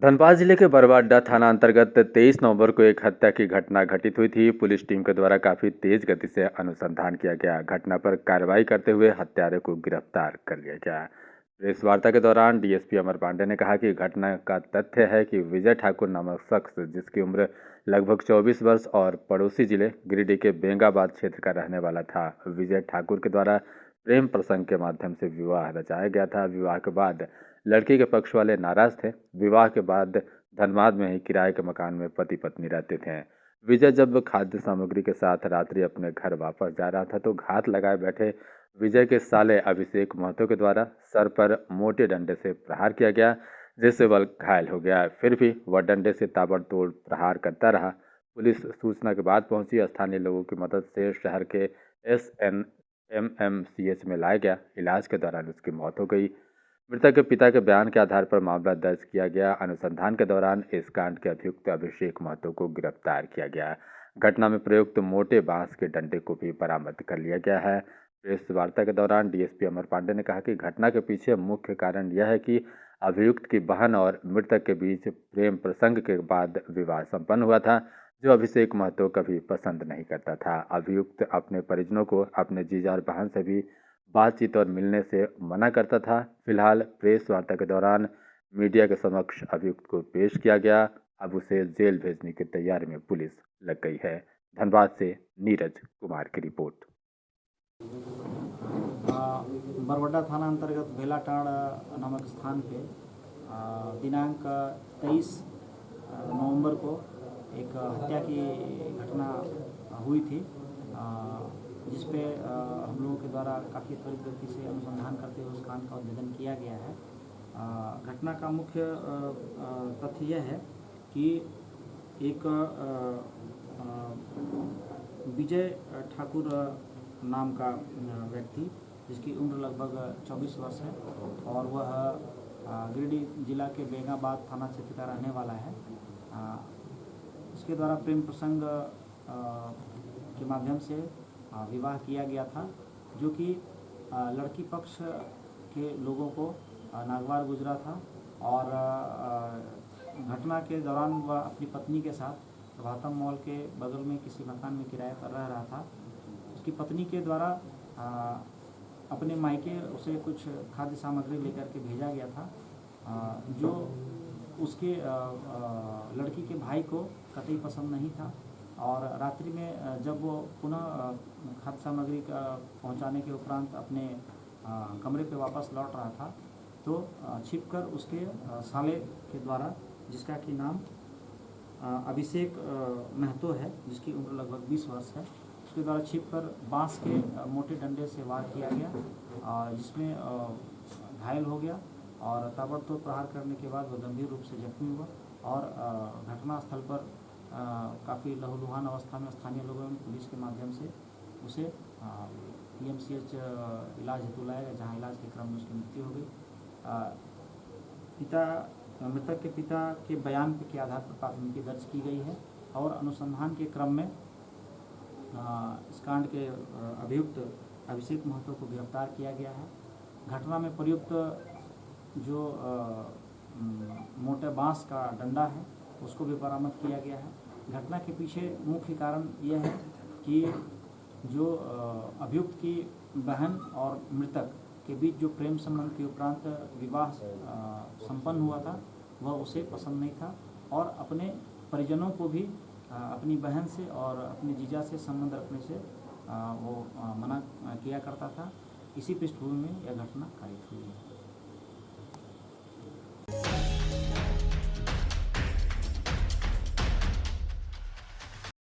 धनबाद जिले के बरवाडा थाना अंतर्गत 23 नवंबर को एक हत्या की घटना घटित हुई थी। पुलिस टीम के द्वारा काफी तेज गति से अनुसंधान किया गया। घटना पर कार्रवाई करते हुए हत्यारे को गिरफ्तार कर लिया गया। प्रेस वार्ता के दौरान डीएसपी अमर पांडे ने कहा कि घटना का तथ्य है कि विजय ठाकुर नामक शख्स, जिसकी उम्र लगभग 24 वर्ष और पड़ोसी जिले गिरिडीह के बेंगाबाद क्षेत्र का रहने वाला था, विजय ठाकुर के द्वारा प्रेम प्रसंग के माध्यम से विवाह रचाया गया था। विवाह के बाद लड़की के पक्ष वाले नाराज थे। विवाह के बाद धनबाद में ही किराए के मकान में पति पत्नी रहते थे। विजय जब खाद्य सामग्री के साथ रात्रि अपने घर वापस जा रहा था तो घात लगाए बैठे विजय के साले अभिषेक महतो के द्वारा सर पर मोटे डंडे से प्रहार किया गया, जिससे वह घायल हो गया। फिर भी वह डंडे से ताबड़तोड़ प्रहार करता रहा। पुलिस सूचना के बाद पहुंची। स्थानीय लोगों की मदद से शहर के SNMMCH में लाया गया। इलाज के दौरान उसकी मौत हो गई। मृतक के पिता के बयान के आधार पर मामला दर्ज किया गया। अनुसंधान के दौरान इस कांड के अभियुक्त अभिषेक महतो को गिरफ्तार किया गया। घटना में प्रयुक्त मोटे बांस के डंडे को भी बरामद कर लिया गया है। प्रेस वार्ता के दौरान डीएसपी अमर पांडे ने कहा कि घटना के पीछे मुख्य कारण यह है कि अभियुक्त की बहन और मृतक के बीच प्रेम प्रसंग के बाद विवाह संपन्न हुआ था, जो अभिषेक महतो कभी पसंद नहीं करता था। अभियुक्त अपने परिजनों को अपने जीजा और बहन से भी बातचीत और मिलने से मना करता था। फिलहाल प्रेस वार्ता के दौरान मीडिया के समक्ष अभियुक्त को पेश किया गया। अब उसे जेल भेजने की तैयारी में पुलिस लग गई है। धनबाद से नीरज कुमार की रिपोर्ट। बरवाडा थाना अंतर्गत बेलाटाड़ नामक स्थान पे दिनांक 23 नवंबर को एक हत्या की घटना हुई थी, जिस पे हम लोगों के द्वारा काफ़ी त्वरित गति से अनुसंधान करते हुए उस कांड का उद्भेदन किया गया है। घटना का मुख्य तथ्य यह है कि एक विजय ठाकुर नाम का व्यक्ति, जिसकी उम्र लगभग 24 वर्ष है और वह गिरिडीह जिला के बेंगाबाद थाना क्षेत्र का रहने वाला है, उसके द्वारा प्रेम प्रसंग के माध्यम से विवाह किया गया था, जो कि लड़की पक्ष के लोगों को नागवार गुजरा था। और घटना के दौरान वह अपनी पत्नी के साथ प्रभातम मॉल के बगल में किसी मकान में किराए पर रह रहा था। उसकी पत्नी के द्वारा अपने मायके उसे कुछ खाद्य सामग्री लेकर के भेजा गया था, जो उसके लड़की के भाई को कतई पसंद नहीं था। और रात्रि में जब वो पुनः खाद्य सामग्री का पहुंचाने के उपरांत अपने कमरे पे वापस लौट रहा था, तो छिपकर उसके साले के द्वारा, जिसका कि नाम अभिषेक महतो है, जिसकी उम्र लगभग 20 वर्ष है, उसके द्वारा छिपकर बांस के मोटे डंडे से वार किया गया, जिसमें घायल हो गया और ताबड़तोड़ प्रहार करने के बाद वह गंभीर रूप से जख्मी हुआ। और घटनास्थल पर काफ़ी लहूलुहान अवस्था में स्थानीय लोगों ने पुलिस के माध्यम से उसे PMCH इलाज हेतु लाया गया, जहाँ इलाज के क्रम में उसकी मृत्यु हो गई। मृतक के पिता के बयान के आधार पर प्राथमिकी दर्ज की गई है और अनुसंधान के क्रम में इस कांड के अभियुक्त अभिषेक महतो को गिरफ्तार किया गया है। घटना में प्रयुक्त जो मोटे बांस का डंडा है उसको भी बरामद किया गया है। घटना के पीछे मुख्य कारण यह है कि जो अभियुक्त की बहन और मृतक के बीच जो प्रेम संबंध के उपरांत विवाह संपन्न हुआ था, वह उसे पसंद नहीं था और अपने परिजनों को भी अपनी बहन से और अपने जीजा से संबंध रखने से वो मना किया करता था। इसी पृष्ठभूमि में यह घटना कारित हुई है।